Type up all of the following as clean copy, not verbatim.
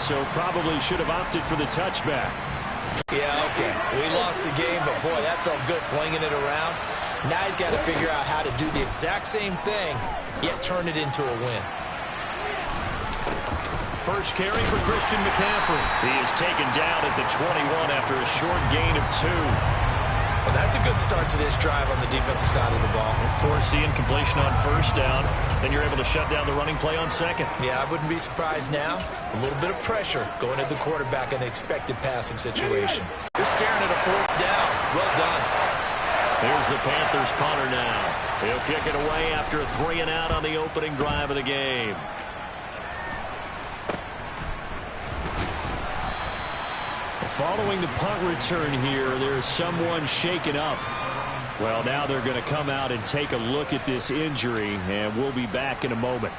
so probably should have opted for the touchback. Yeah, okay. We lost the game, but boy, that felt good flinging it around. Now he's got to figure out how to do the exact same thing, yet turn it into a win. First carry for Christian McCaffrey. He is taken down at the 21 after a short gain of 2. Well, that's a good start to this drive on the defensive side of the ball. Force the incompletion on first down. Then you're able to shut down the running play on second. Yeah, I wouldn't be surprised now. A little bit of pressure going at the quarterback in an expected passing situation. They're staring at a 4th down. Well done. Here's the Panthers punter now. He'll kick it away after a 3-and-out on the opening drive of the game. Following the punt return here, there's someone shaken up. Well, now they're going to come out and take a look at this injury, and we'll be back in a moment.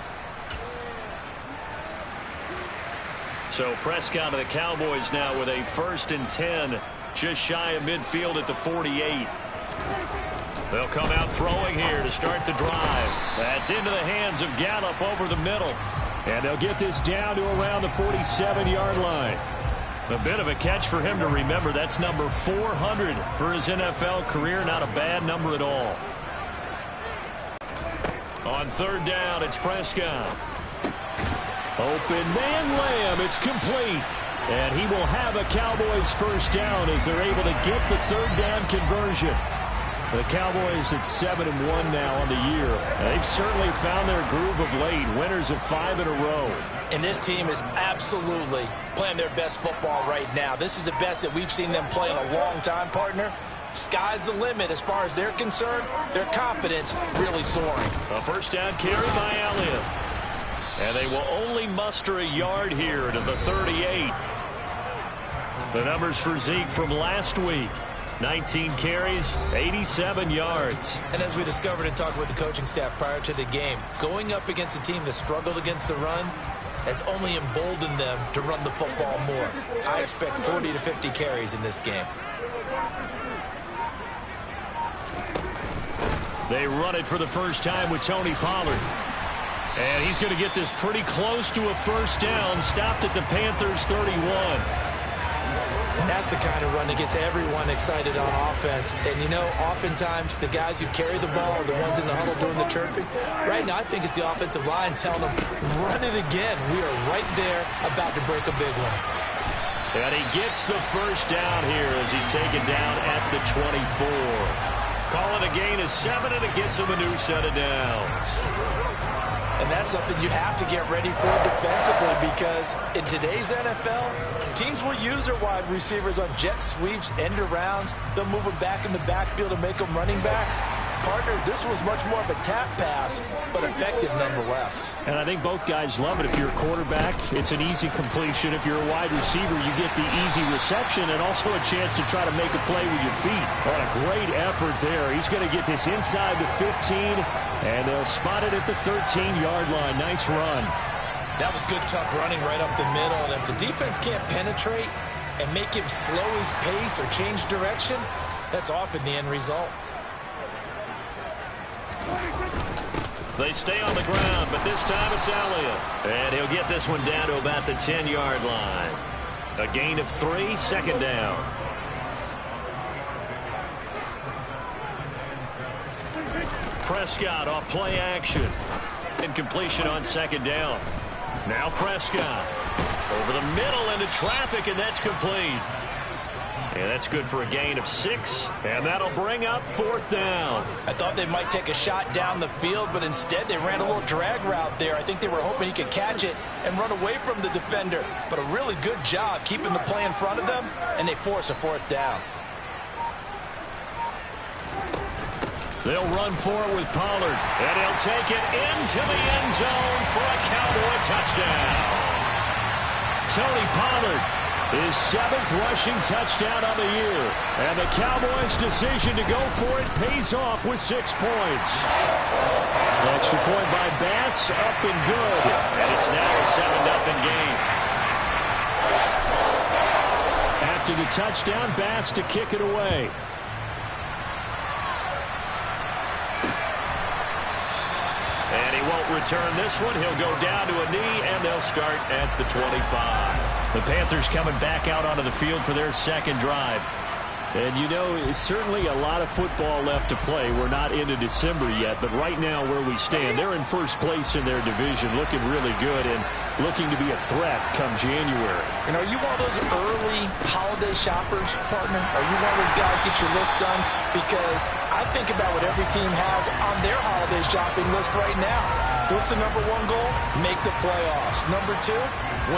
So Prescott of the Cowboys now with a 1st and 10, just shy of midfield at the 48. They'll come out throwing here to start the drive. That's into the hands of Gallup over the middle. And they'll get this down to around the 47-yard line. A bit of a catch for him to remember. That's number 400 for his NFL career. Not a bad number at all. On 3rd down, it's Prescott. Open man Lamb. It's complete. And he will have a Cowboys 1st down as they're able to get the 3rd down conversion. The Cowboys at 7-1 now on the year. They've certainly found their groove of late. Winners of 5 in a row. And this team is absolutely playing their best football right now. This is the best that we've seen them play in a long time, partner. Sky's the limit as far as they're concerned. Their confidence really soaring. A 1st down carry by Allen. And they will only muster a yard here to the 38. The numbers for Zeke from last week. 19 carries, 87 yards. And as we discovered in talking with the coaching staff prior to the game, going up against a team that struggled against the run has only emboldened them to run the football more. I expect 40 to 50 carries in this game. They run it for the first time with Tony Pollard. And he's going to get this pretty close to a 1st down, stopped at the Panthers 31. And that's the kind of run that gets everyone excited on offense. And, you know, oftentimes the guys who carry the ball are the ones in the huddle doing the chirping. Right now, I think it's the offensive line telling them, run it again. We are right there about to break a big one. And he gets the 1st down here as he's taken down at the 24. Call it a gain of 7, and it gets him a new set of downs. And that's something you have to get ready for defensively, because in today's NFL, teams will use their wide receivers on jet sweeps, end arounds. They'll move them back in the backfield to make them running backs. Partner, this was much more of a tap pass, but effective nonetheless. And I think both guys love it. If you're a quarterback, it's an easy completion. If you're a wide receiver, you get the easy reception and also a chance to try to make a play with your feet. What a great effort there. He's going to get this inside the 15, and they'll spot it at the 13-yard line. Nice run. That was good, tough running right up the middle. And if the defense can't penetrate and make him slow his pace or change direction, that's often the end result. They stay on the ground, but this time it's Elliott. And he'll get this one down to about the 10-yard line. A gain of 3, 2nd down. Prescott off play action. Incompletion on 2nd down. Now Prescott over the middle into traffic, and that's complete. And that's good for a gain of 6, and that'll bring up 4th down. I thought they might take a shot down the field, but instead they ran a little drag route there. I think they were hoping he could catch it and run away from the defender. But a really good job keeping the play in front of them, and they force a 4th down. They'll run for it with Pollard, and he'll take it into the end zone for a Cowboy touchdown. Tony Pollard, his 7th rushing touchdown on the year. And the Cowboys' decision to go for it pays off with 6 points. Extra point by Bass, up and good. And it's now a 7-0 game. After the touchdown, Bass to kick it away. And he won't return this one. He'll go down to a knee, and they'll start at the 25. The Panthers coming back out onto the field for their second drive. And, you know, it's certainly a lot of football left to play. We're not into December yet, but right now where we stand, they're in first place in their division, looking really good and looking to be a threat come January. You know, are you one of those early holiday shoppers, partner? Are you one of those guys get your list done? Because I think about what every team has on their holiday shopping list right now. What's the number one goal? Make the playoffs. Number two,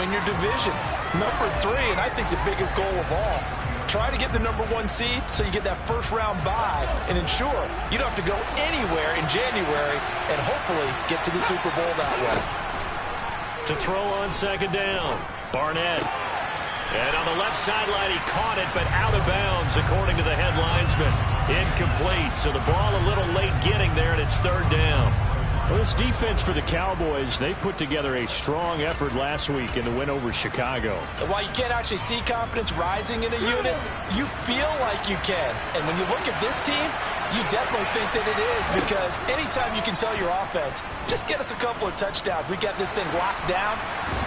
win your division. Number three, and I think the biggest goal of all, try to get the number one seed so you get that first round bye and ensure you don't have to go anywhere in January and hopefully get to the Super Bowl that way. To throw on second down, Barnett. And on the left sideline, he caught it, but out of bounds, according to the head linesman. Incomplete, so the ball a little late getting there, and it's third down. Well, this defense for the Cowboys, they put together a strong effort last week in the win over Chicago. And while you can't actually see confidence rising in a unit, you feel like you can. And when you look at this team, you definitely think that it is, because anytime you can tell your offense, just get us a couple of touchdowns, we got this thing locked down,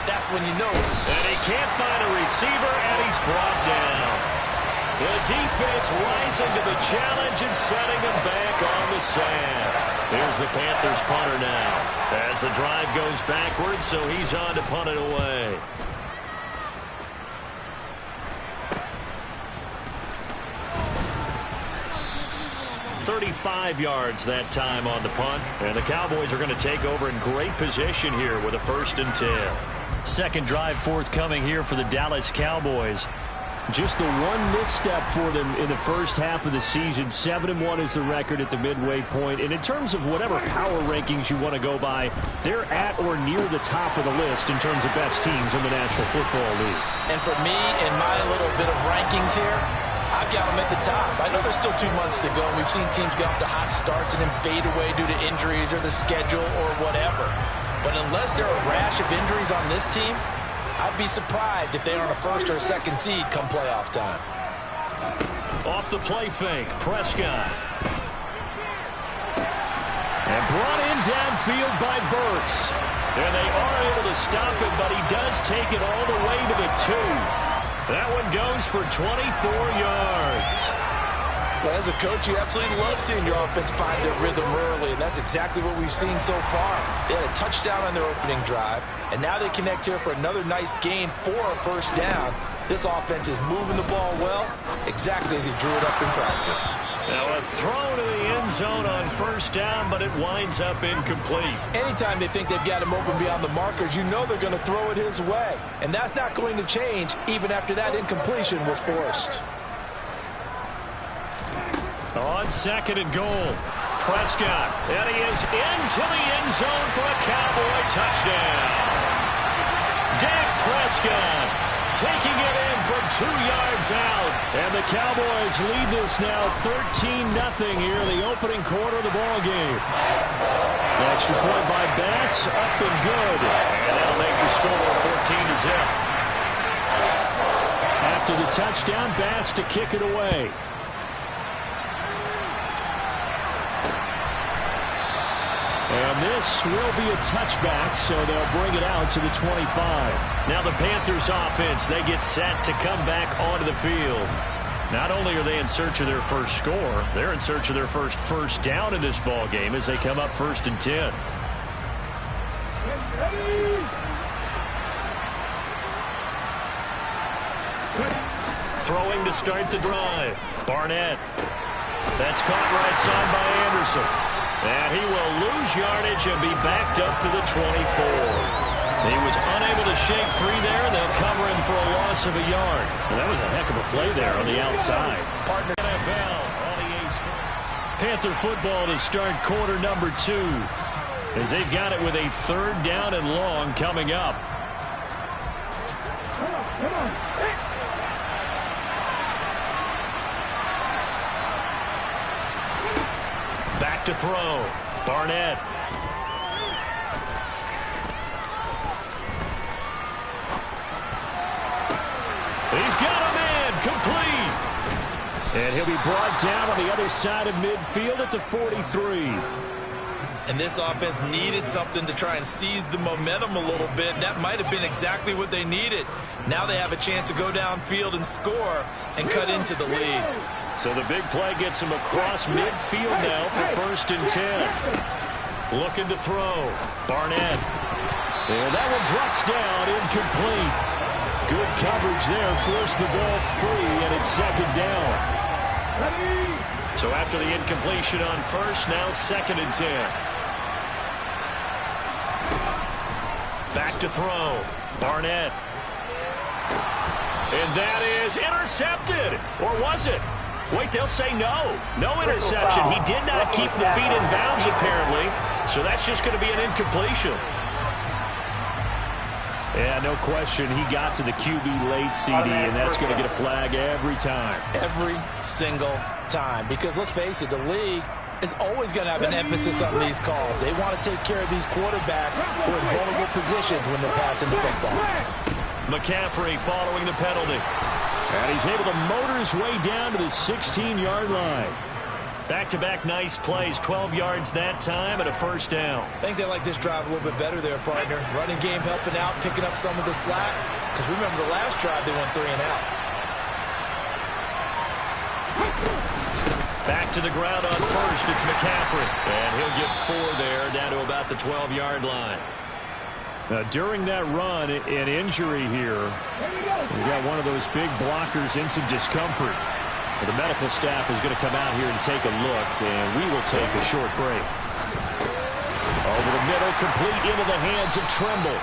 that's when you know it. And he can't find a receiver, and he's brought down. The defense rising to the challenge and setting him back on the sand. Here's the Panthers punter now as the drive goes backwards, so he's on to punt it away. "35 yards that time on the punt, and the Cowboys are going to take over in great position here with a 1st and 10. Second drive forthcoming here for the Dallas Cowboys. Just the one misstep for them in the first half of the season. 7-1 is the record at the midway point. And in terms of whatever power rankings you want to go by, they're at or near the top of the list in terms of best teams in the National Football League. And for me, in my little bit of rankings here, I've got them at the top. I know there's still 2 months to go. We've seen teams get off to hot starts and then fade away due to injuries or the schedule or whatever. But unless there are a rash of injuries on this team, I'd be surprised if they're on a 1st or a 2nd seed come playoff time. Off the play fake, Prescott. And brought in downfield by Burks. And they are able to stop him, but he does take it all the way to the 2. That one goes for 24 yards. Well, as a coach, you absolutely love seeing your offense find their rhythm early, and that's exactly what we've seen so far. They had a touchdown on their opening drive, and now they connect here for another nice gain for a 1st down. This offense is moving the ball well, exactly as he drew it up in practice. Now a throw to the end zone on 1st down, but it winds up incomplete. Anytime they think they've got him open beyond the markers, you know they're going to throw it his way. And that's not going to change even after that incompletion was forced. On 2nd and goal, Prescott, and he is into the end zone for a Cowboy touchdown. Dak Prescott taking it in from 2 yards out. And the Cowboys lead this now 13-0 here in the opening quarter of the ball game. The extra point by Bass, up and good. And that'll make the score 14-0. After the touchdown, Bass to kick it away. And this will be a touchback, so they'll bring it out to the 25. Now the Panthers offense, they get set to come back onto the field. Not only are they in search of their first score, they're in search of their first down in this ball game as they come up 1st and 10. Throwing to start the drive. Barnett. That's caught right side by Anderson. And he will lose yardage and be backed up to the 24. He was unable to shake free there. They'll cover him for a loss of a yard. And that was a heck of a play there on the outside. Partner NFL on the ace. Panther football to start quarter number 2. As they've got it with a 3rd down and long coming up. Back to throw. Barnett. He's got him in. Complete. And he'll be brought down on the other side of midfield at the 43. And this offense needed something to try and seize the momentum a little bit. That might have been exactly what they needed. Now they have a chance to go downfield and score and cut into the lead. So the big play gets him across midfield now for 1st and 10. Looking to throw. Barnett. And that one drops down, incomplete. Good coverage there, forced the ball free, and it's 2nd down. So after the incompletion on 1st, now 2nd and 10. Back to throw. Barnett. And that is intercepted. Or was it? Wait, they'll say no. No interception. He did not keep the feet in bounds, apparently. So that's just going to be an incompletion. Yeah, no question. He got to the QB late, CD, and that's going to get a flag every time. Every single time. Because let's face it, the league is always going to have an emphasis on these calls. They want to take care of these quarterbacks who are in vulnerable positions when they're passing the football. McCaffrey following the penalty. And he's able to motor his way down to the 16-yard line. Back-to-back nice plays, 12 yards that time and a 1st down. I think they like this drive a little bit better there, partner. Running game helping out, picking up some of the slack. Because remember, the last drive they went 3 and out. Back to the ground on 1st, it's McCaffrey. And he'll get 4 there, down to about the 12-yard line. Now, during that run, an injury here. We got one of those big blockers in some discomfort. The medical staff is going to come out here and take a look, and we will take a short break. Over the middle, complete into the hands of Tremble.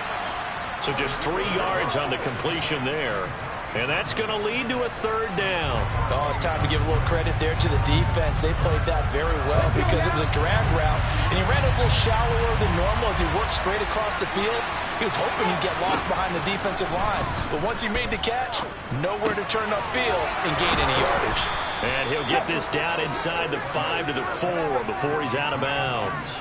So just 3 yards on the completion there. And that's going to lead to a 3rd down. Oh, it's time to give a little credit there to the defense. They played that very well because it was a drag route, and he ran a little shallower than normal as he worked straight across the field. He was hoping he'd get lost behind the defensive line. But once he made the catch, nowhere to turn upfield and gain any yardage. And he'll get this down inside the 5 to the 4 before he's out of bounds.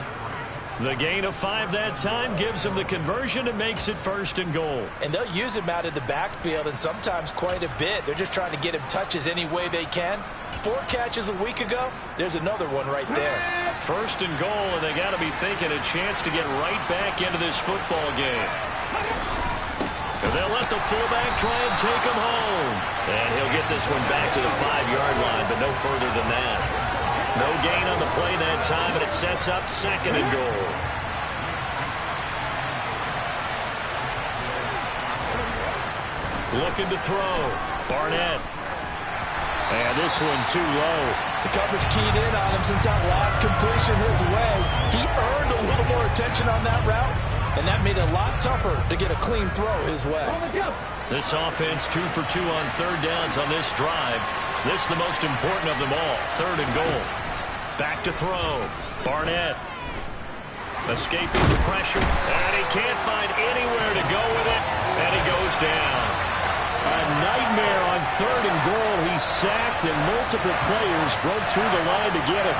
The gain of 5 that time gives him the conversion and makes it 1st and goal. And they'll use him out of the backfield and sometimes quite a bit. They're just trying to get him touches any way they can. 4 catches a week ago, there's another one right there. 1st and goal, and they got to be thinking a chance to get right back into this football game. And they'll let the fullback try and take him home. And he'll get this one back to the 5-yard line, but no further than that. No gain on the play that time, and it sets up 2nd and goal. Looking to throw. Barnett. And this one too low. The coverage keyed in on him since that last completion his way. He earned a little more attention on that route, and that made it a lot tougher to get a clean throw his way. This offense 2 for 2 on 3rd downs on this drive. This is the most important of them all, 3rd and goal. Back to throw. Barnett. Escaping the pressure. And he can't find anywhere to go with it. And he goes down. A nightmare on 3rd and goal. He's sacked and multiple players broke through the line to get him.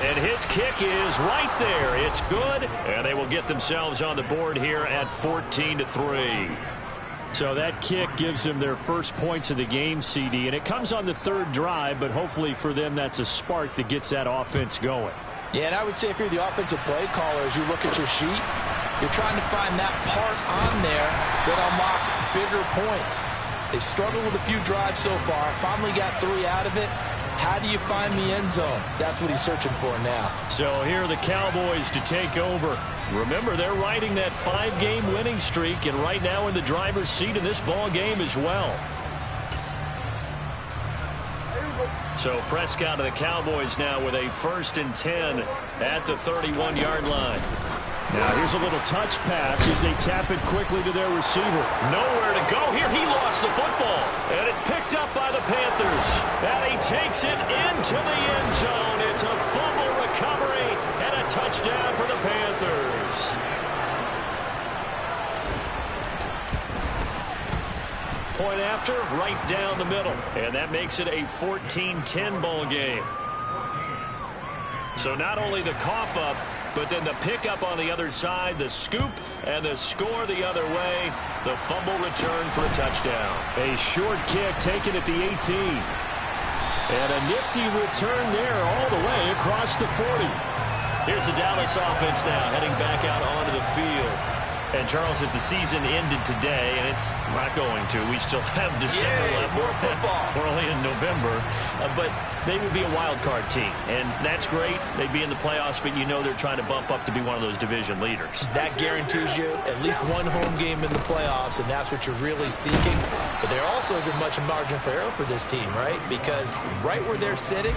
And his kick is right there. It's good. And they will get themselves on the board here at 14-3. So that kick gives them their first points of the game, CD, and it comes on the 3rd drive, but hopefully for them that's a spark that gets that offense going. Yeah, and I would say if you're the offensive play caller, as you look at your sheet, you're trying to find that part on there that unlocks bigger points. They've struggled with a few drives so far, finally got 3 out of it. How do you find the end zone? That's what he's searching for now. So here are the Cowboys to take over. Remember, they're riding that 5-game winning streak, and right now in the driver's seat in this ball game as well. So Prescott and the Cowboys now with a 1st and 10 at the 31-yard line. Now here's a little touch pass as they tap it quickly to their receiver. Nowhere to go here. He lost the football. And it's picked up by the Panthers. And he takes it into the end zone. It's a fumble recovery and a touchdown for the Panthers. Point after, right down the middle. And that makes it a 14-10 ball game. So not only the cough up, but then the pickup on the other side, the scoop, and the score the other way. The fumble return for a touchdown. A short kick taken at the 18. And a nifty return there all the way across the 40. Here's the Dallas offense now heading back out onto the field. And, Charles, if the season ended today, and it's not going to, we still have December left. More football. We're only in November. But they would be a wild card team. And that's great. They'd be in the playoffs, but you know they're trying to bump up to be one of those division leaders. That guarantees you at least one home game in the playoffs, and that's what you're really seeking. But there also isn't much margin for error for this team, right? Because right where they're sitting,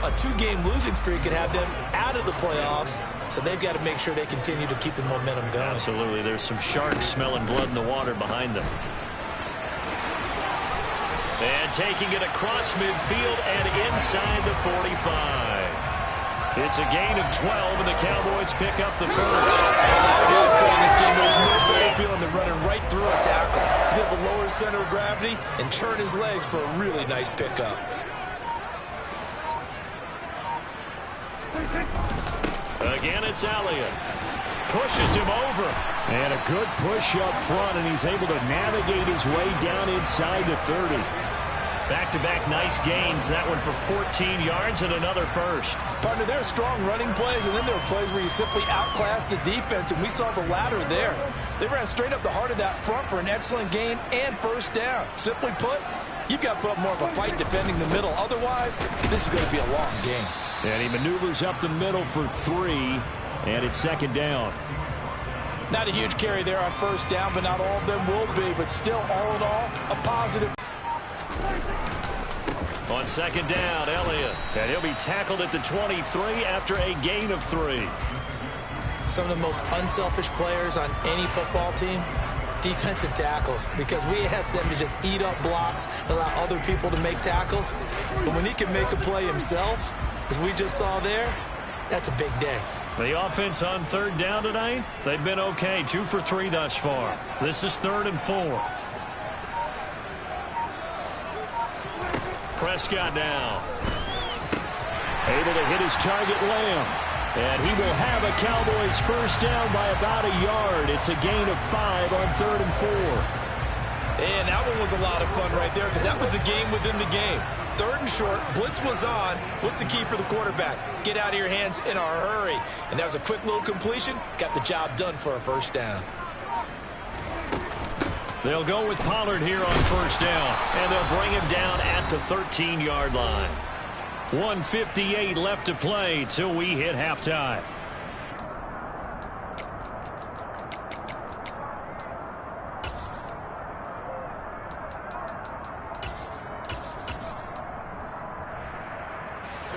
a two-game losing streak could have them out of the playoffs, so they've got to make sure they continue to keep the momentum going. Absolutely. There's some sharks smelling blood in the water behind them. And taking it across midfield and inside the 45. It's a gain of 12, and the Cowboys pick up the first. Guys playing this game, there's no better feeling than running right through a tackle. He's able to lower his center of gravity and turn his legs for a really nice pickup. Again, it's Elliott. Pushes him over. And a good push up front, and he's able to navigate his way down inside the 30. Back-to-back nice gains. That one for 14 yards and another first. Partner, there are strong running plays, and then there are plays where you simply outclass the defense, and we saw the latter there. They ran straight up the heart of that front for an excellent gain and first down. Simply put, you've got to put up more of a fight defending the middle. Otherwise, this is going to be a long game. And he maneuvers up the middle for 3, and it's second down. Not a huge carry there on first down, but not all of them will be. But still, all in all, a positive. On second down, Elliott. And he'll be tackled at the 23 after a gain of 3. Some of the most unselfish players on any football team, defensive tackles, because we ask them to just eat up blocks and allow other people to make tackles. But when he can make a play himself, as we just saw there, that's a big day. The offense on third down tonight, they've been okay. 2 for 3 thus far. This is 3rd and 4. Prescott now. Able to hit his target, Lamb. And he will have a Cowboys first down by about a yard. It's a gain of 5 on 3rd and 4. And that one was a lot of fun right there because that was the game within the game. 3rd and short, blitz was on. What's the key for the quarterback? Get out of your hands in a hurry. And that was a quick little completion. Got the job done for a first down. They'll go with Pollard here on first down, and they'll bring him down at the 13-yard line. 1:58 left to play till we hit halftime.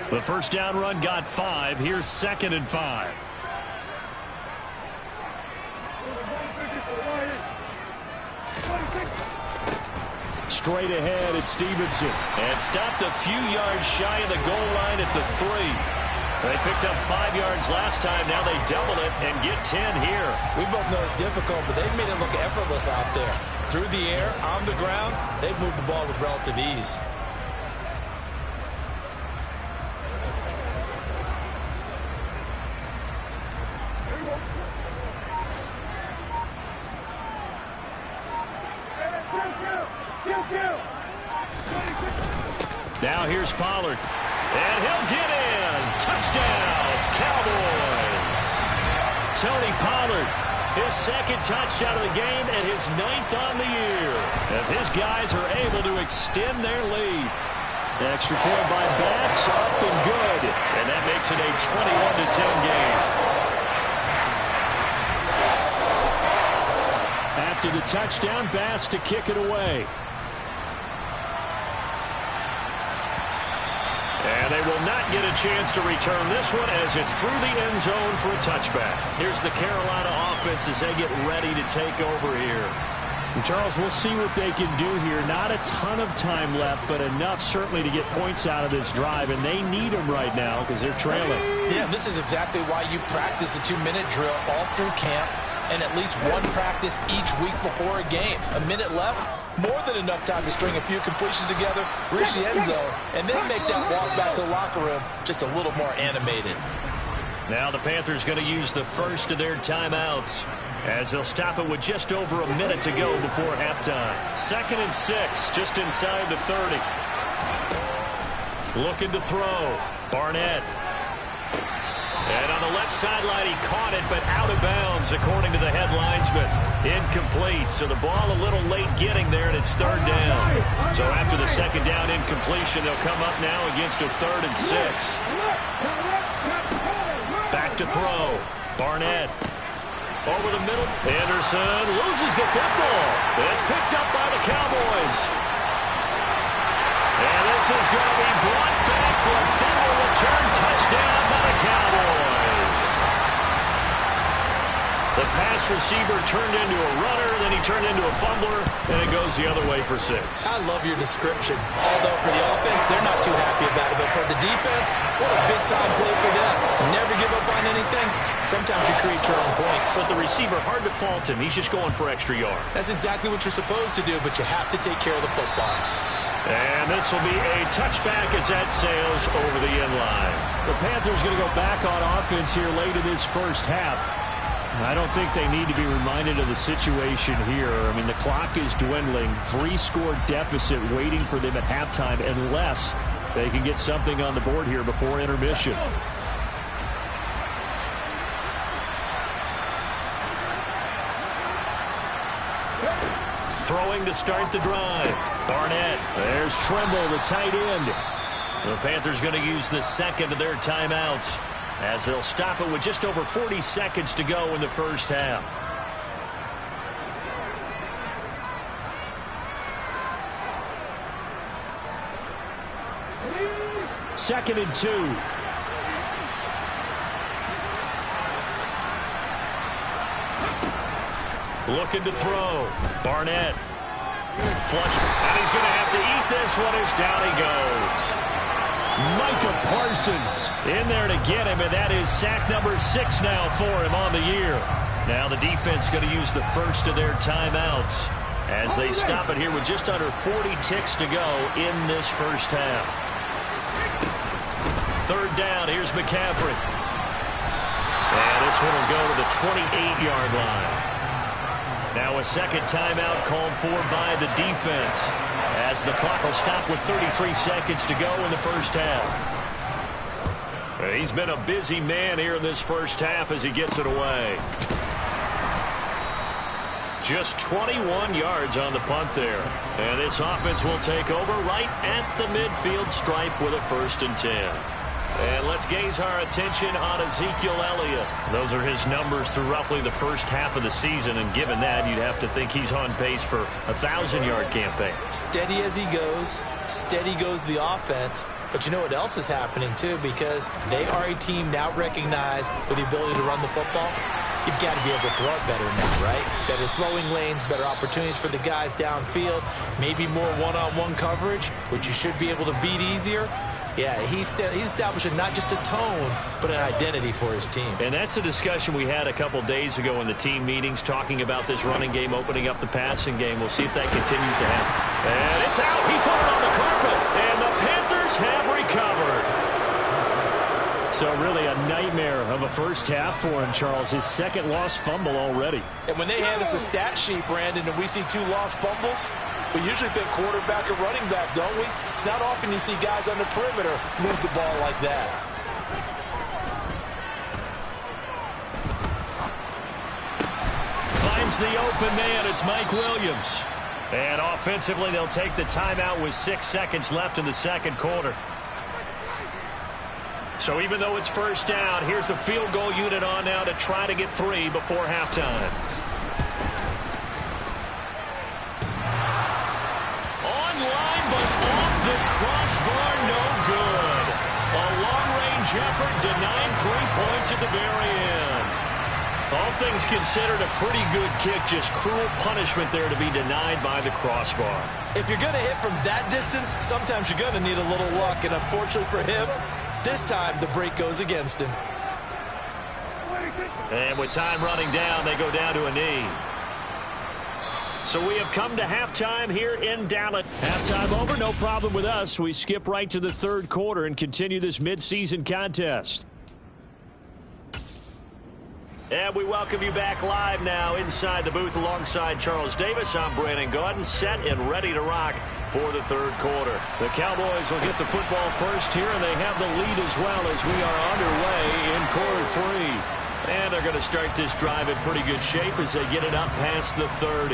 The first down run got 5. Here's 2nd and 5. Straight ahead, it's Stevenson. And stopped a few yards shy of the goal line at the 3. They picked up 5 yards last time. Now they double it and get 10 here. We both know it's difficult, but they've made it look effortless out there. Through the air, on the ground, they've moved the ball with relative ease. Now here's Pollard. And he'll get in. Touchdown, Cowboys. Tony Pollard, his 2nd touchdown of the game and his 9th on the year, as his guys are able to extend their lead. Extra point by Bass, up and good. And that makes it a 21-10 game. After the touchdown, Bass to kick it away. And they will not get a chance to return this one as it's through the end zone for a touchback. Here's the Carolina offense as they get ready to take over here. And Charles, we'll see what they can do here. Not a ton of time left, but enough certainly to get points out of this drive, and they need them right now because they're trailing. Yeah, this is exactly why you practice a 2-minute drill all through camp and at least one practice each week before a game. A minute left, more than enough time to string a few completions together, reach the end zone, and then make that walk back to the locker room just a little more animated. Now the Panthers going to use the first of their timeouts as they'll stop it with just over a minute to go before halftime. 2nd and 6, just inside the 30. Looking to throw. Barnett. And on the left sideline, he caught it, but out of bounds, according to the head linesman. Incomplete, so the ball a little late getting there, and it's third down. So after the second down incompletion, they'll come up now against a 3rd and 6. Back to throw. Barnett. Over the middle. Anderson loses the football. It's picked up by the Cowboys. And this is going to be brought back for a fumble return touchdown by the Cowboys. The pass receiver turned into a runner, then he turned into a fumbler, and it goes the other way for 6. I love your description. Although for the offense, they're not too happy about it. But for the defense, what a big-time play for them. Never give up on anything. Sometimes you create your own points. But the receiver, hard to fault him. He's just going for extra yard. That's exactly what you're supposed to do, but you have to take care of the football. And this will be a touchback as that sails over the end line. The Panthers going to go back on offense here late in this first half. I don't think they need to be reminded of the situation here. I mean, the clock is dwindling. 3-score deficit waiting for them at halftime unless they can get something on the board here before intermission. Throwing to start the drive. Barnett. There's Tremble, the tight end. The Panthers going to use the second of their timeouts as they'll stop it with just over 40 seconds to go in the first half. Second and 2. Looking to throw. Barnett. Flush. And he's going to have to eat this one as down he goes. Micah Parsons in there to get him, and that is sack number 6 now for him on the year. Now the defense going to use the first of their timeouts as they stop it here with just under 40 ticks to go in this first half. Third down, here's McCaffrey. And this one will go to the 28-yard line. Now a second timeout called for by the defense as the clock will stop with 33 seconds to go in the first half. He's been a busy man here in this first half as he gets it away. Just 21 yards on the punt there. And this offense will take over right at the midfield stripe with a 1st and 10. And let's gaze our attention on Ezekiel Elliott. Those are his numbers through roughly the first half of the season, and given that, you'd have to think he's on pace for a 1,000-yard campaign. Steady as he goes, steady goes the offense. But you know what else is happening, too, because they are a team now recognized with the ability to run the football. You've got to be able to throw it better now, right? Better throwing lanes, better opportunities for the guys downfield, maybe more one-on-one coverage, which you should be able to beat easier. Yeah, he's establishing not just a tone, but an identity for his team. And that's a discussion we had a couple days ago in the team meetings, talking about this running game, opening up the passing game. We'll see if that continues to happen. And it's out. He put it on the carpet, and the Panthers have recovered. So really a nightmare of a first half for him, Charles. His second lost fumble already. And when they hand us a stat sheet, Brandon, and we see 2 lost fumbles, we usually think quarterback or running back, don't we? It's not often you see guys on the perimeter lose the ball like that. Finds the open man. It's Mike Williams. And offensively, they'll take the timeout with 6 seconds left in the second quarter. So even though it's first down, here's the field goal unit on now to try to get 3 before halftime. Online, but off the crossbar, no good. A long-range effort denying 3 points at the very end. All things considered, a pretty good kick, just cruel punishment there to be denied by the crossbar. If you're going to hit from that distance, sometimes you're going to need a little luck, and unfortunately for him, this time the break goes against him. And with time running down, they go down to a knee. So we have come to halftime here in Dallas. Halftime over, no problem with us. We skip right to the third quarter and continue this midseason contest. And we welcome you back live now inside the booth alongside Charles Davis. I'm Brandon Gaudin, set and ready to rock for the third quarter. The Cowboys will get the football first here, and they have the lead as well as we are underway in quarter three. And they're going to start this drive in pretty good shape as they get it up past the 30.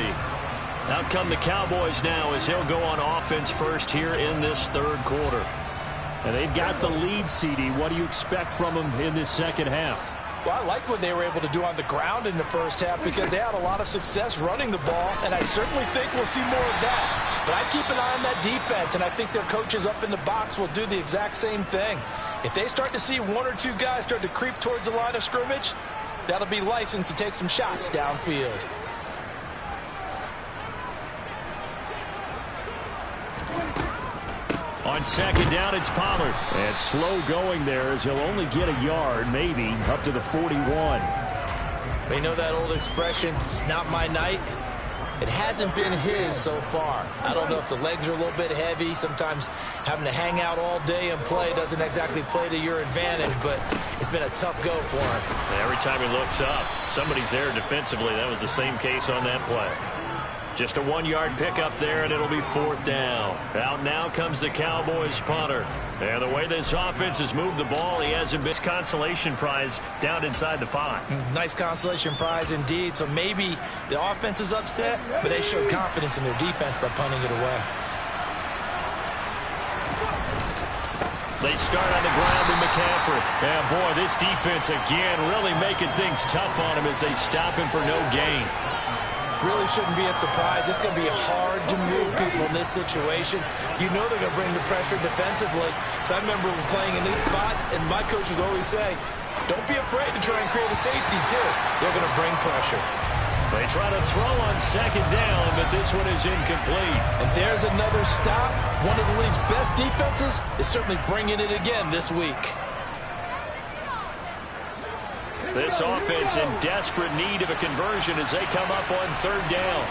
Out come the Cowboys now as he'll go on offense first here in this third quarter. And they've got the lead, CD. What do you expect from them in this second half? Well, I like what they were able to do on the ground in the first half because they had a lot of success running the ball, and I certainly think we'll see more of that. But I keep an eye on that defense, and I think their coaches up in the box will do the exact same thing. If they start to see one or two guys start to creep towards the line of scrimmage, that'll be licensed to take some shots downfield. On second down, it's Pollard. And slow going there as he'll only get a yard, maybe, up to the 41. We know that old expression, it's not my night. It hasn't been his so far. I don't know if the legs are a little bit heavy. Sometimes having to hang out all day and play doesn't exactly play to your advantage, but it's been a tough go for him. Every time he looks up, somebody's there defensively. That was the same case on that play. Just a 1-yard pickup there, and it'll be fourth down. Out now comes the Cowboys punter. And the way this offense has moved the ball, he hasn't missed consolation prize down inside the 5. Nice consolation prize indeed. So maybe the offense is upset, but they showed confidence in their defense by punting it away. They start on the ground with McCaffrey. And boy, this defense again really making things tough on him as they stop him for no gain. Really shouldn't be a surprise. It's going to be hard to move people in this situation. You know they're going to bring the pressure defensively. So I remember playing in these spots, and my coaches always say, don't be afraid to try and create a safety, too. They're going to bring pressure. They try to throw on second down, but this one is incomplete. And there's another stop. One of the league's best defenses is certainly bringing it again this week. This offense in desperate need of a conversion as they come up on third down.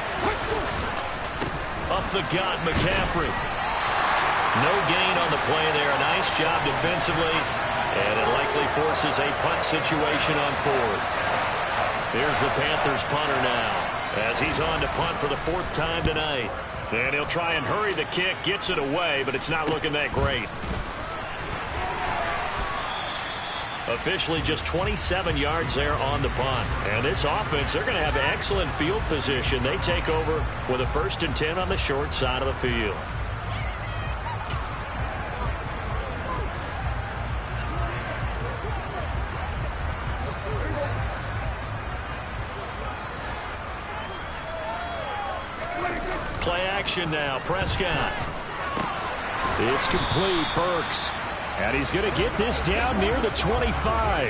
Up the gut, McCaffrey. No gain on the play there. A nice job defensively. And it likely forces a punt situation on fourth. Here's the Panthers punter now as he's on to punt for the 4th time tonight. And he'll try and hurry the kick. Gets it away, but it's not looking that great. Officially just 27 yards there on the punt. And this offense, they're going to have excellent field position. They take over with a 1st and 10 on the short side of the field. Play action now. Prescott. It's complete. Burks. And he's going to get this down near the 25.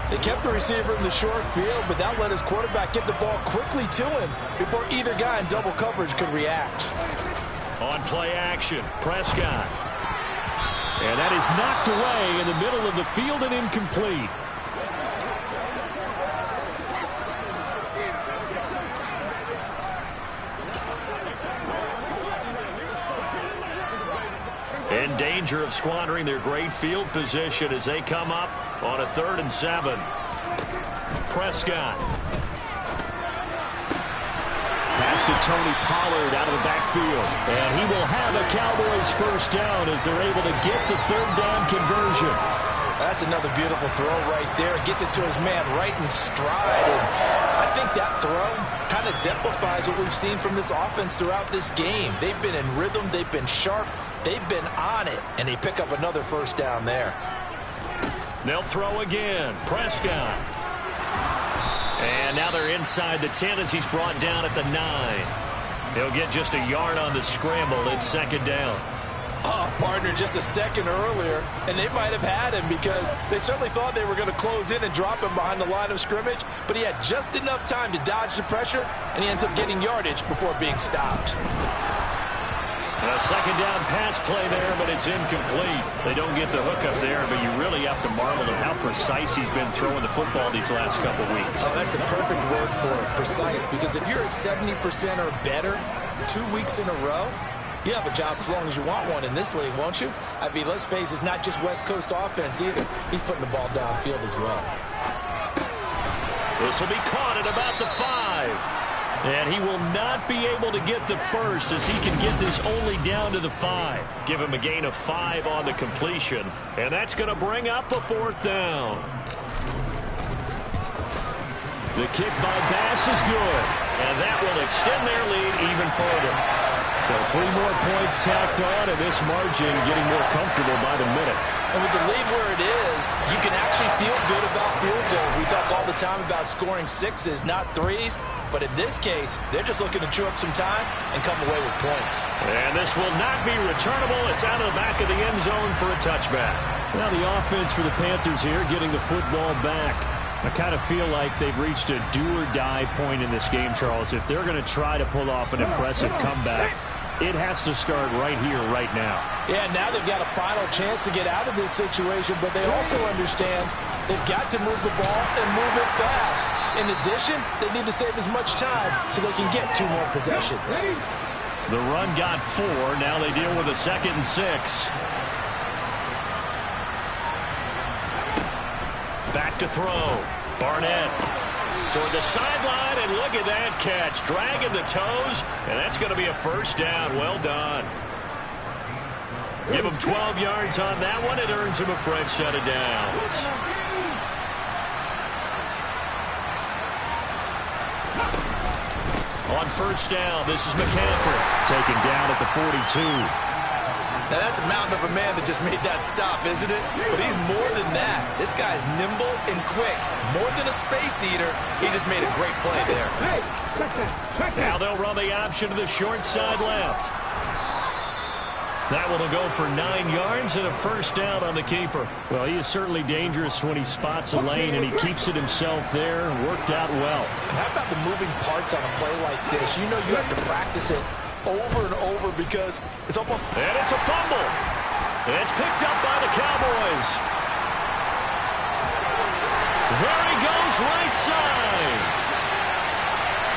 They kept the receiver in the short field, but that let his quarterback get the ball quickly to him before either guy in double coverage could react. On play action, Prescott. And that is knocked away in the middle of the field and incomplete. In danger of squandering their great field position as they come up on a 3rd and 7. Prescott. Pass to Tony Pollard out of the backfield. And he will have a Cowboys 1st down as they're able to get the 3rd down conversion. That's another beautiful throw right there. Gets it to his man right in stride. And I think that throw kind of exemplifies what we've seen from this offense throughout this game. They've been in rhythm. They've been sharp. They've been on it, and they pick up another 1st down there. They'll throw again. Prescott. And now they're inside the 10 as he's brought down at the 9. He'll get just a yard on the scramble. It's 2nd down. Oh, partner, just a second earlier, and they might have had him because they certainly thought they were going to close in and drop him behind the line of scrimmage, but he had just enough time to dodge the pressure, and he ends up getting yardage before being stopped. A 2nd down pass play there, but it's incomplete. They don't get the hook up there, but you really have to marvel at how precise he's been throwing the football these last couple weeks. Oh, that's a perfect word for it, precise, because if you're at 70% or better 2 weeks in a row, you have a job as long as you want one in this league, won't you? I mean, let's face it, it's not just West Coast offense either. He's putting the ball downfield as well. This will be caught at about the 5. And he will not be able to get the first as he can get this only down to the 5. Give him a gain of 5 on the completion. And that's going to bring up a 4th down. The kick by Bass is good. And that will extend their lead even further. Well, 3 more points tacked on, and this margin getting more comfortable by the minute. And with the lead where it is, you can actually feel good about field goals. We talk all the time about scoring 6s, not 3s. But in this case, they're just looking to chew up some time and come away with points. And this will not be returnable. It's out of the back of the end zone for a touchback. Now the offense for the Panthers here getting the football back. I kind of feel like they've reached a do-or-die point in this game, Charles. If they're going to try to pull off an impressive comeback, it has to start right here, right now. Yeah, now they've got a final chance to get out of this situation, but they also understand they've got to move the ball and move it fast. In addition, they need to save as much time so they can get 2 more possessions. The run got 4. Now they deal with a 2nd and 6. Back to throw. Barnett toward the sideline, and look at that catch. Dragging the toes, and that's going to be a 1st down. Well done. Give him 12 yards on that one. It earns him a fresh set of downs. On 1st down, this is McCaffrey. Taken down at the 42. Now, that's a mountain of a man that just made that stop, isn't it? But he's more than that. This guy's nimble and quick. More than a space eater, he just made a great play there. Now they'll run the option to the short side left. That one will go for 9 yards and a 1st down on the keeper. Well, he is certainly dangerous when he spots a lane, and he keeps it himself there. Worked out well. How about the moving parts on a play like this? You know you have to practice it over and over because it's almost... And it's a fumble. It's picked up by the Cowboys. There he goes, right side.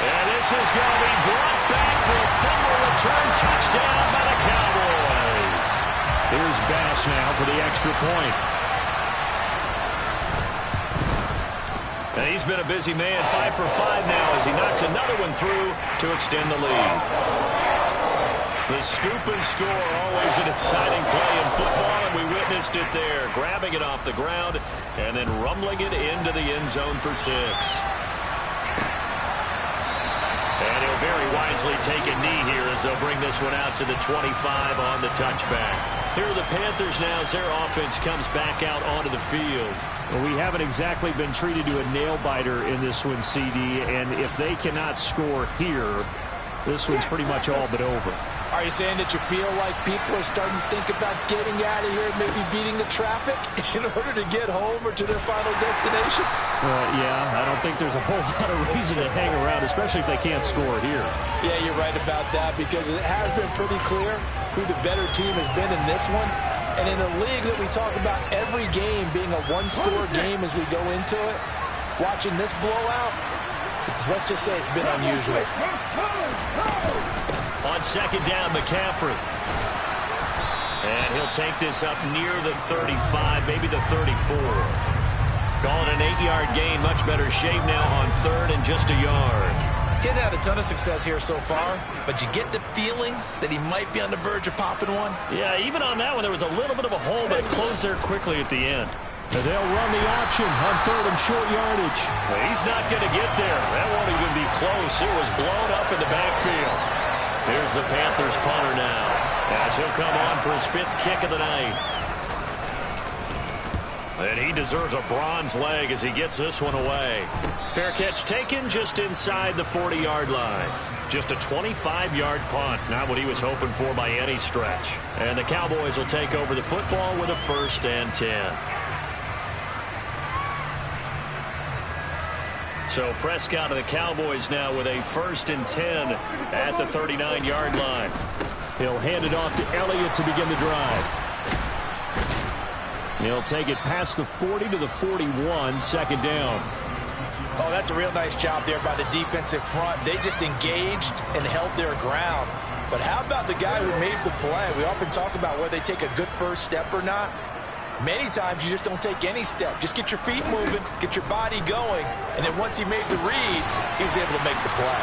And this is going to be brought back for a fumble return touchdown by the Cowboys. Here's Bass now for the extra point. And he's been a busy man, 5 for 5 now as he knocks another one through to extend the lead. The scoop and score, always an exciting play in football, and we witnessed it there, grabbing it off the ground and then rumbling it into the end zone for 6. And he'll very wisely take a knee here as they'll bring this one out to the 25 on the touchback. Here are the Panthers now as their offense comes back out onto the field. Well, we haven't exactly been treated to a nail-biter in this one, CD, and if they cannot score here, this one's pretty much all but over. Are you saying that you feel like people are starting to think about getting out of here, maybe beating the traffic in order to get home or to their final destination? Yeah, I don't think there's a whole lot of reason to hang around, especially if they can't score here. Yeah, you're right about that because it has been pretty clear who the better team has been in this one. And in a league that we talk about every game being a one-score game as we go into it, watching this blowout, let's just say it's been unusual. On 2nd down, McCaffrey. And he'll take this up near the 35, maybe the 34. Call it an 8-yard gain, much better shape now on 3rd and just a yard. He's had a ton of success here so far, but you get the feeling that he might be on the verge of popping one. Yeah, even on that one, there was a little bit of a hole, but it closed there quickly at the end. And they'll run the option on 3rd and short yardage. Well, he's not going to get there. That won't even be close. It was blown up in the backfield. Here's the Panthers punter now, as he'll come on for his 5th kick of the night. And he deserves a bronze leg as he gets this one away. Fair catch taken just inside the 40-yard line. Just a 25-yard punt, not what he was hoping for by any stretch. And the Cowboys will take over the football with a 1st and 10. So Prescott and the Cowboys now with a 1st and 10 at the 39-yard line. He'll hand it off to Elliott to begin the drive. He'll take it past the 40 to the 41, 2nd down. Oh, that's a real nice job there by the defensive front. They just engaged and held their ground. But how about the guy who made the play? We often talk about whether they take a good first step or not. Many times you just don't take any step. Just get your feet moving, get your body going, and then once he made the read, he was able to make the play.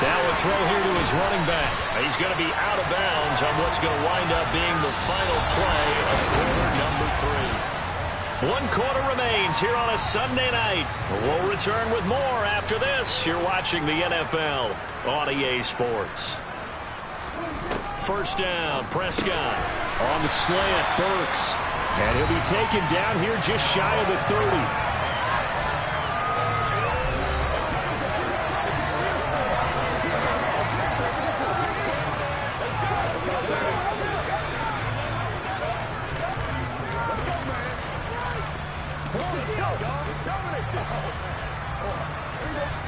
Now a throw here to his running back. He's going to be out of bounds on what's going to wind up being the final play of quarter number 3. 1 quarter remains here on a Sunday night. We'll return with more after this. You're watching the NFL on EA Sports. First down, Prescott. On the slant, Burks. And he'll be taken down here just shy of the 30.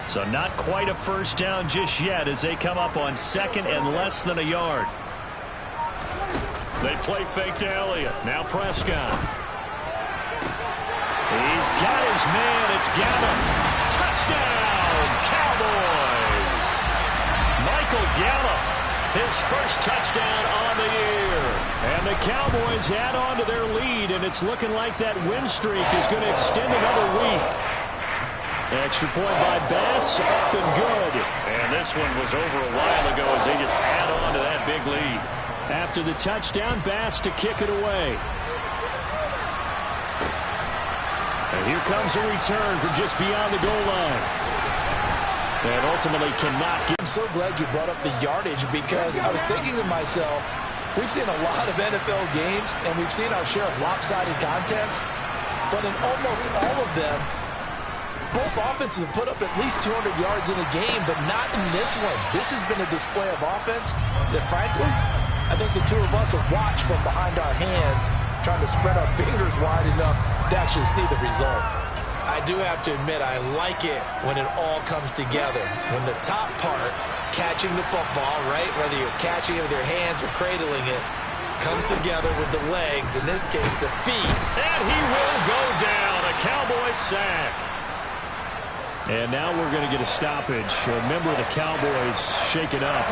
So not quite a first down just yet as they come up on second and less than a yard. They play fake to Elliott. Now Prescott. He's got his man. It's Gallup. Touchdown, Cowboys. Michael Gallup, his first touchdown on the year. And the Cowboys add on to their lead, and it's looking like that win streak is going to extend another week. Extra point by Bass, up and good. And this one was over a while ago as they just add on to that big lead. After the touchdown, Bass to kick it away. And here comes a return from just beyond the goal line. And ultimately cannot get. I'm so glad you brought up the yardage because I was thinking to myself, we've seen a lot of NFL games and we've seen our share of lopsided contests, but in almost all of them, both offenses have put up at least 200 yards in a game, but not in this one. This has been a display of offense that, frankly, I think the two of us have watched from behind our hands, trying to spread our fingers wide enough to actually see the result. I do have to admit, I like it when it all comes together. When the top part, catching the football, right, whether you're catching it with your hands or cradling it, comes together with the legs, in this case, the feet. And he will go down, a Cowboys sack. And now we're going to get a stoppage. A member of the Cowboys shaken up.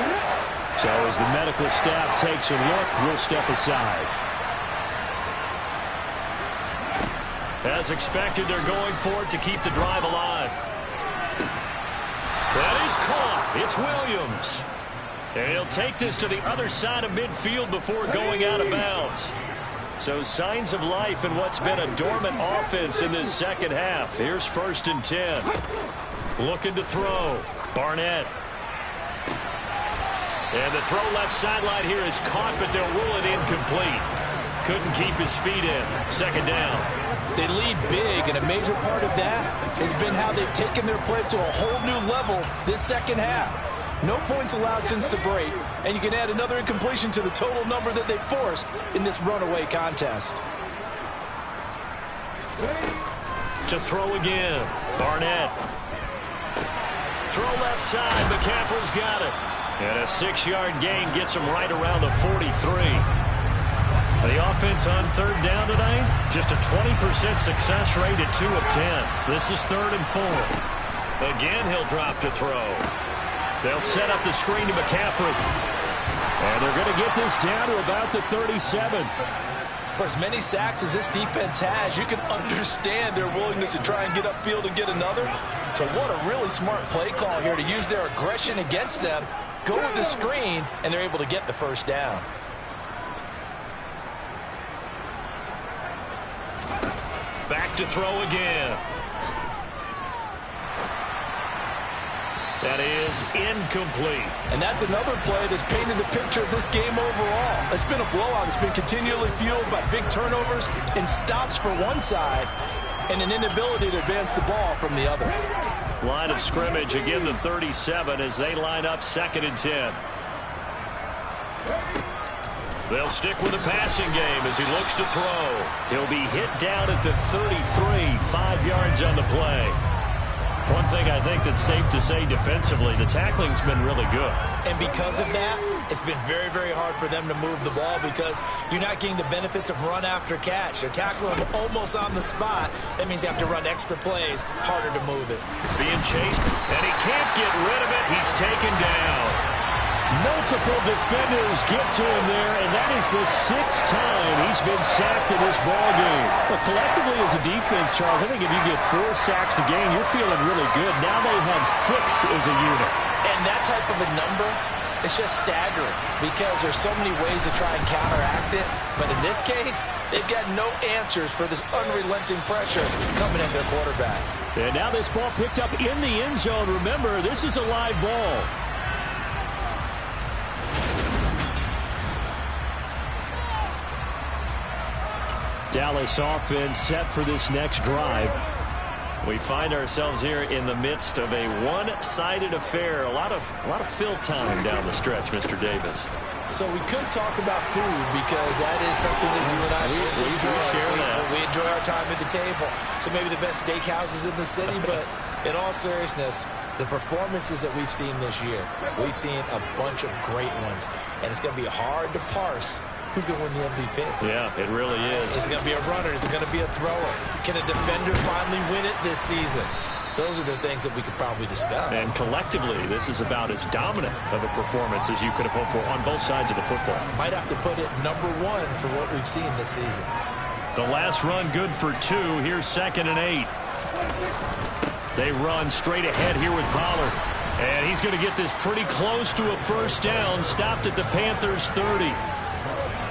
So as the medical staff takes a look, we'll step aside. As expected, they're going for it to keep the drive alive. That is caught. It's Williams. And he'll take this to the other side of midfield before going out of bounds. So signs of life in what's been a dormant offense in this second half. Here's 1st and 10. Looking to throw. Barnett. And the throw left sideline here is caught, but they'll rule it incomplete. Couldn't keep his feet in. 2nd down. They lead big, and a major part of that has been how they've taken their play to a whole new level this second half. No points allowed since the break, and you can add another incompletion to the total number that they forced in this runaway contest. To throw again. Barnett. Throw left side. McCaffrey's got it. And a 6-yard gain gets him right around the 43. The offense on 3rd down tonight, just a 20% success rate at 2 of 10. This is 3rd and 4. Again, he'll drop to throw. They'll set up the screen to McCaffrey. And they're going to get this down to about the 37. For as many sacks as this defense has, you can understand their willingness to try and get upfield and get another. So what a really smart play call here to use their aggression against them, go with the screen, and they're able to get the 1st down. Back to throw again. That is incomplete. And that's another play that's painted the picture of this game overall. It's been a blowout. It's been continually fueled by big turnovers and stops for one side and an inability to advance the ball from the other. Line of scrimmage, again the 37 as they line up 2nd and 10. They'll stick with the passing game as he looks to throw. He'll be hit down at the 33, 5 yards on the play. One thing I think that's safe to say defensively, the tackling's been really good. And because of that, it's been very, very hard for them to move the ball because you're not getting the benefits of run after catch. They're tackling them almost on the spot. That means you have to run extra plays, harder to move it. Being chased, and he can't get rid of it. He's taken down. Multiple defenders get to him there, and that is the 6th time he's been sacked in this ballgame. But collectively as a defense, Charles, I think if you get 4 sacks a game, you're feeling really good. Now they have 6 as a unit. And that type of a number, it's just staggering because there's so many ways to try and counteract it. But in this case, they've got no answers for this unrelenting pressure coming at their quarterback. And now this ball picked up in the end zone. Remember, this is a live ball. Dallas offense set for this next drive. We find ourselves here in the midst of a one-sided affair. A lot of fill time down the stretch, Mr. Davis. So we could talk about food because that is something that you and I we enjoy our time at the table. So maybe the best steakhouses in the city, but in all seriousness, the performances that we've seen this year, we've seen a bunch of great ones, and it's going to be hard to parse who's going to win the MVP. Yeah, it really is. Is it going to be a runner? Is it going to be a thrower? Can a defender finally win it this season? Those are the things that we could probably discuss. And collectively, this is about as dominant of a performance as you could have hoped for on both sides of the football. Might have to put it #1 for what we've seen this season. The last run good for 2. Here's 2nd and 8. They run straight ahead here with Pollard. And he's going to get this pretty close to a first down. Stopped at the Panthers' 30.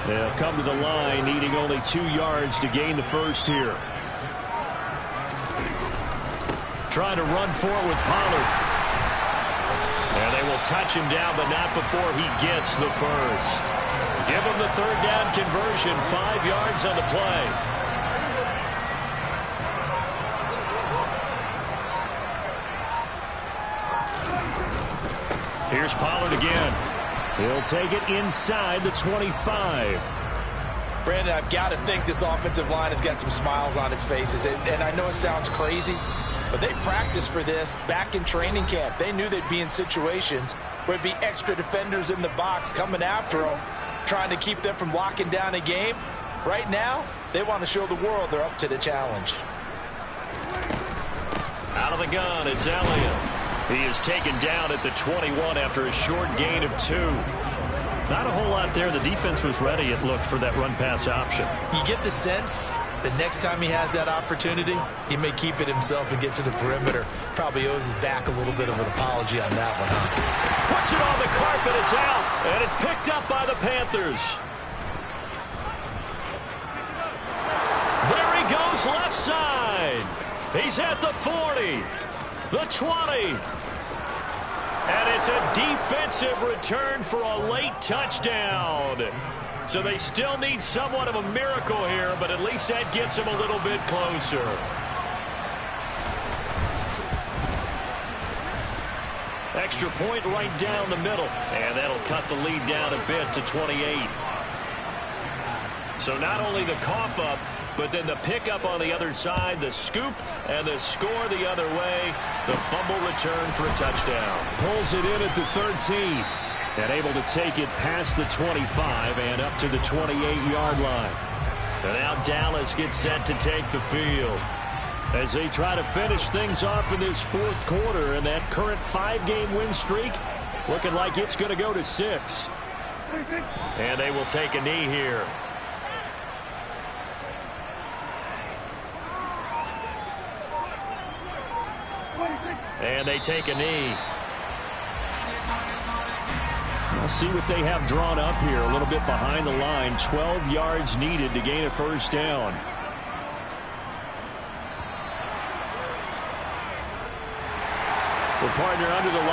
They'll come to the line, needing only 2 yards to gain the first here. Trying to run for it with Pollard. And they will touch him down, but not before he gets the first. Give him the 3rd down conversion, 5 yards on the play. Here's Pollard again. He'll take it inside the 25. Brandon, I've got to think this offensive line has got some smiles on its faces. And I know it sounds crazy, but they practiced for this back in training camp. They knew they'd be in situations where it'd be extra defenders in the box coming after them, trying to keep them from locking down a game. Right now, they want to show the world they're up to the challenge. Out of the gun, it's Elliott. He is taken down at the 21 after a short gain of 2. Not a whole lot there. The defense was ready, it looked, for that run-pass option. You get the sense that next time he has that opportunity, he may keep it himself and get to the perimeter. Probably owes his back a little bit of an apology on that one, huh? Puts it on the carpet, it's out, and it's picked up by the Panthers. There he goes, left side. He's at the 40, the 20. And it's a defensive return for a late touchdown. So they still need somewhat of a miracle here, but at least that gets them a little bit closer. Extra point right down the middle. And that'll cut the lead down a bit to 28. So not only the cough up, but then the pickup on the other side, the scoop, and the score the other way. The fumble return for a touchdown. Pulls it in at the 13. And able to take it past the 25 and up to the 28-yard line. And now Dallas gets set to take the field as they try to finish things off in this 4th quarter. And that current 5-game win streak looking like it's going to go to 6. And they will take a knee here. And they take a knee. We'll see what they have drawn up here. A little bit behind the line. 12 yards needed to gain a first down. We're partner under the line.